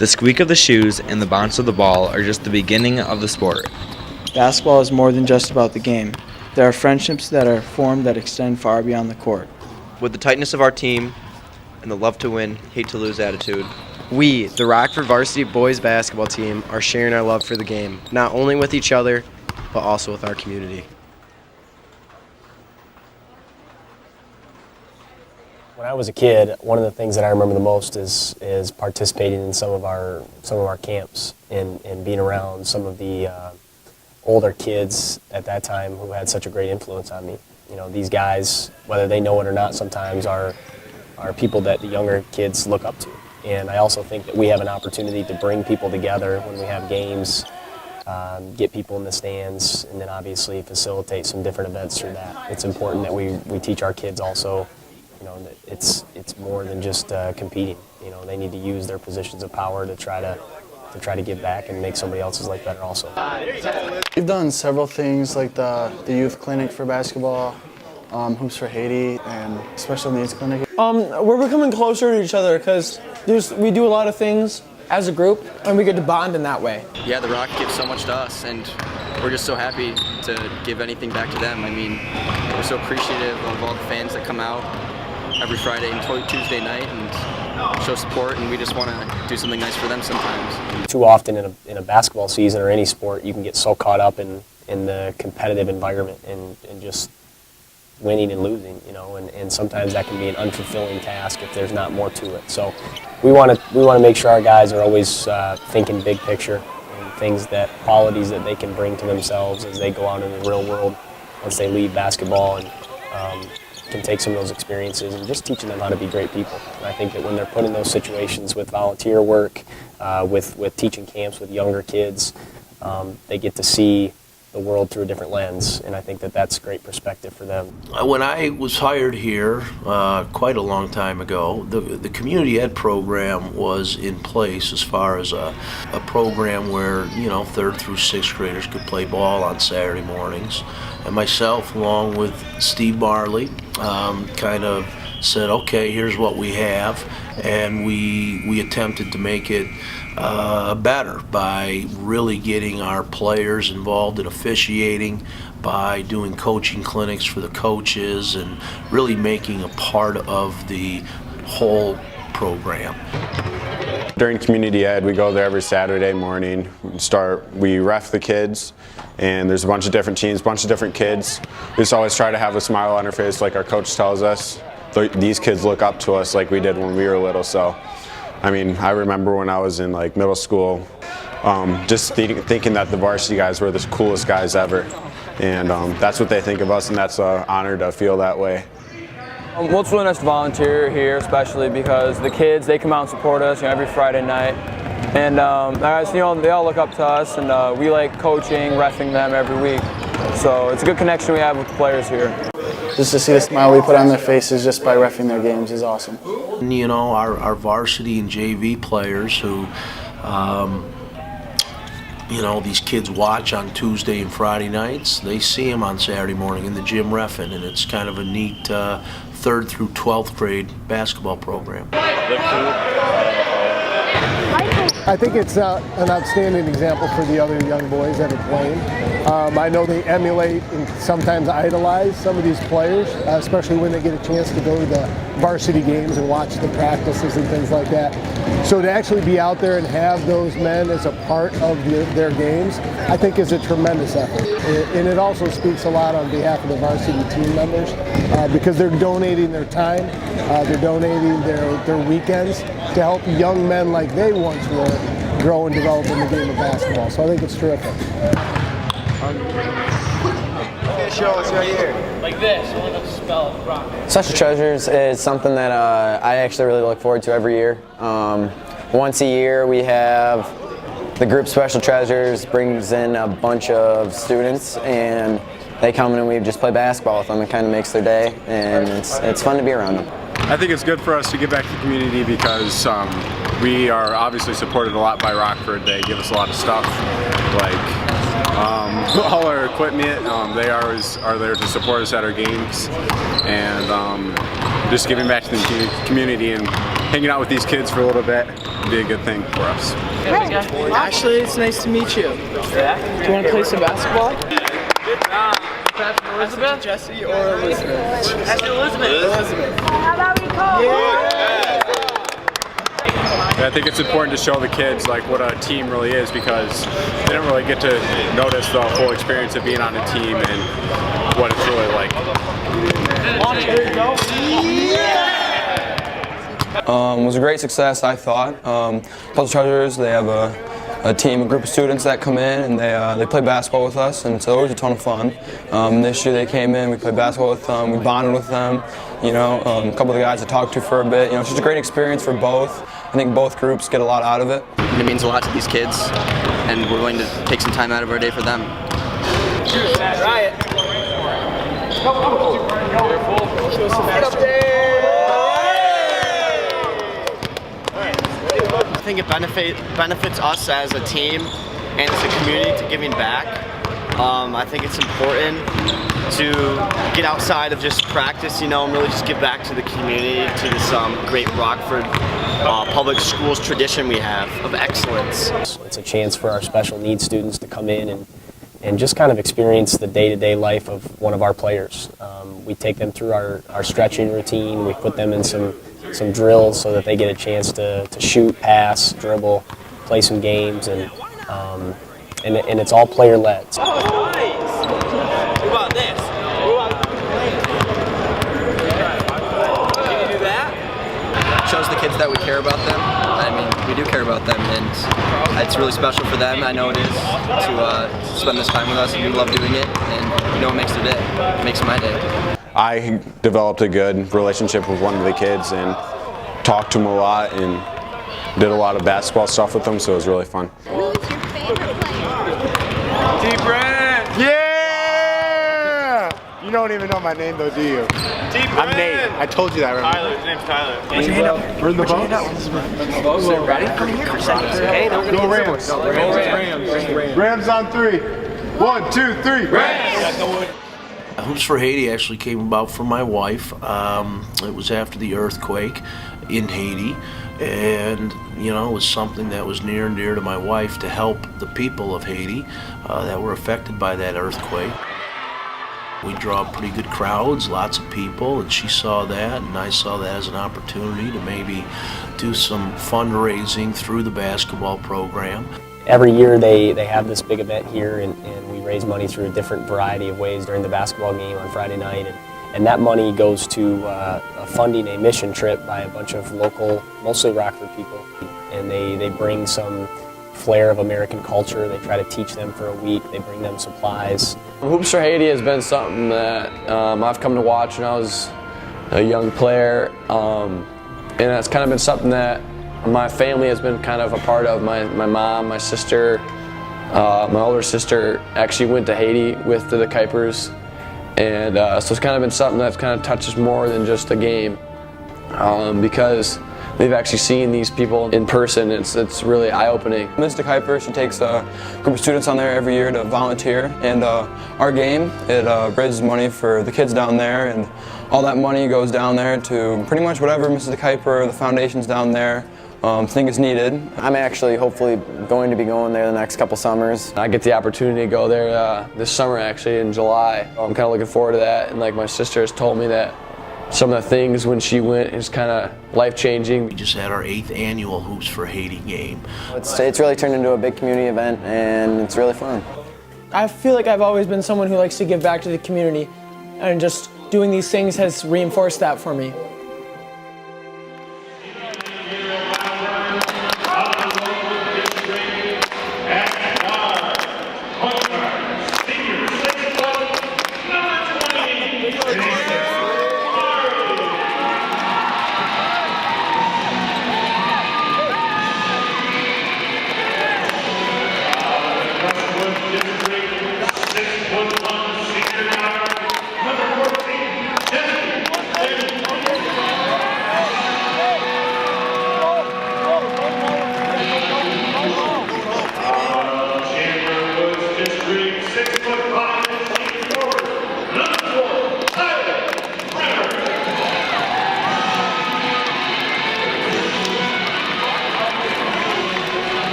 The squeak of the shoes and the bounce of the ball are just the beginning of the sport. Basketball is more than just about the game. There are friendships that are formed that extend far beyond the court. With the tightness of our team and the love to win, hate to lose attitude, we, the Rockford Varsity Boys Basketball Team, are sharing our love for the game, not only with each other, but also with our community. When I was a kid, one of the things that I remember the most is participating in some of our camps and being around some of the older kids at that time who had such a great influence on me. You know, these guys, whether they know it or not, sometimes are people that the younger kids look up to. And I also think that we have an opportunity to bring people together when we have games, get people in the stands, and then obviously facilitate some different events through that. It's important that we teach our kids also, you know, that it's more than just competing. You know, they need to use their positions of power to try to give back and make somebody else's life better also. We've done several things like the youth clinic for basketball, Hoops for Haiti, and special needs clinic. We're becoming closer to each other because we do a lot of things as a group, and we get to bond in that way. yeah, the Rock gives so much to us, and we're just so happy to give anything back to them. I mean, we're so appreciative of all the fans that come out every Friday and Tuesday night and show support, and we just want to do something nice for them sometimes. Too often in a basketball season or any sport, you can get so caught up in the competitive environment and just winning and losing, you know, and sometimes that can be an unfulfilling task if there's not more to it. So we want to make sure our guys are always thinking big picture and qualities that they can bring to themselves as they go out in the real world once they leave basketball, and can take some of those experiences and just teaching them how to be great people. And I think that when they're put in those situations with volunteer work, with teaching camps with younger kids, they get to see the world through a different lens, and I think that that's great perspective for them. When I was hired here quite a long time ago, the community ed program was in place as far as a program where, you know, 3rd through 6th graders could play ball on Saturday mornings. And myself, along with Steve Marley, kind of said, okay, here's what we have, and we attempted to make it better by really getting our players involved in officiating, by doing coaching clinics for the coaches, and really making a part of the whole program. During community ed, we go there every Saturday morning. We ref the kids, and there's a bunch of different teams, a bunch of different kids. We just always try to have a smile on our face, like our coach tells us. These kids look up to us like we did when we were little. So, I mean, I remember when I was in like middle school, just thinking that the varsity guys were the coolest guys ever, and that's what they think of us, and that's an honor to feel that way. Well, it's really nice to volunteer here, especially because the kids, they come out and support us, you know, every Friday night. And you know, they all look up to us, and we like coaching, reffing them every week. So it's a good connection we have with the players here. Just to see the smile we put on their faces just by reffing their games is awesome. You know, our varsity and JV players who, you know, these kids watch on Tuesday and Friday nights, they see them on Saturday morning in the gym reffing, and it's kind of a neat 3rd through 12th grade basketball program. I think it's an outstanding example for the other young boys that are playing. I know they emulate and sometimes idolize some of these players, especially when they get a chance to go to the varsity games and watch the practices and things like that. So to actually be out there and have those men as a part of their games, I think is a tremendous effort. And it also speaks a lot on behalf of the varsity team members because they're donating their time, they're donating their weekends to help young men like they once were grow and develop in the game of basketball. So I think it's terrific. Show us right here. Like this, we'll have to spell it wrong. Special Treasures is something that I actually really look forward to every year. Once a year we have the group Special Treasures brings in a bunch of students, and they come in and we just play basketball with them. It kind of makes their day, and it's fun to be around them. I think it's good for us to give back to the community because we are obviously supported a lot by Rockford. They give us a lot of stuff, like all our equipment. They always are there to support us at our games, and just giving back to the community and hanging out with these kids for a little bit would be a good thing for us. Ashley, it's nice to meet you. Do you want to play some basketball? Elizabeth? Jesse or Elizabeth? Elizabeth. How about we call? I think it's important to show the kids like what a team really is, because they don't really get to notice the full experience of being on a team and what it's really like. There you go. It was a great success, I thought. Plus Treasures, they have a team, a group of students that come in and they play basketball with us, and it's always a ton of fun. This year they came in, we played basketball with them, we bonded with them. You know, a couple of the guys I talked to for a bit. You know, it's just a great experience for both. I think both groups get a lot out of it. It means a lot to these kids, and we're going to take some time out of our day for them. Riot. I think it benefits us as a team and as a community to giving back. I think it's important to get outside of just practice, you know, and really just give back to the community, to this great Rockford public schools tradition we have of excellence. It's a chance for our special needs students to come in and just kind of experience the day-to-day life of one of our players. We take them through our stretching routine, we put them in some drills so that they get a chance to shoot, pass, dribble, play some games, and it's all player-led. Shows the kids that we care about them. I mean, we do care about them, and it's really special for them. I know it is to spend this time with us, and we love doing it, and you know, it makes their day. It makes my day. I developed a good relationship with one of the kids and talked to him a lot and did a lot of basketball stuff with him, so it was really fun. Who's your favorite player? Deep Brand! Yeah! You don't even know my name though, do you? Deep I'm Nate. I told you that, right? Tyler, his name's Tyler. Put your hand up. We're in the boat. Ready? Come here for a second. Hey, don't get Go Rams. Rams on 3. 1, 2, 3. Rams! Hoops for Haiti actually came about from my wife. It was after the earthquake in Haiti, and you know, it was something that was near and dear to my wife to help the people of Haiti that were affected by that earthquake. We draw pretty good crowds, lots of people, and she saw that, and I saw that as an opportunity to maybe do some fundraising through the basketball program. Every year they have this big event here, and we raise money through a different variety of ways during the basketball game on Friday night. And that money goes to funding a mission trip by a bunch of local, mostly Rockford people. And they bring some flair of American culture. They try to teach them for a week. They bring them supplies. Hoops for Haiti has been something that I've come to watch when I was a young player. And it's kind of been something that my family has been kind of a part of. My mom, my sister, my older sister actually went to Haiti with the Kuipers. And so it's kind of been something that's kind of touches more than just a game, because they've actually seen these people in person. It's really eye-opening. Mr. Kuiper, she takes a group of students on there every year to volunteer, and our game, it raises money for the kids down there, and all that money goes down there to pretty much whatever Mrs. Kuiper, the foundations down there, think is needed. I'm actually hopefully going to be going there the next couple summers. I get the opportunity to go there this summer, actually in July. I'm kind of looking forward to that, and like my sister has told me that some of the things when she went is kind of life-changing. We just had our 8th annual Hoops for Haiti game. It's really turned into a big community event, and it's really fun. I feel like I've always been someone who likes to give back to the community, and just doing these things has reinforced that for me.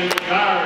in the guard.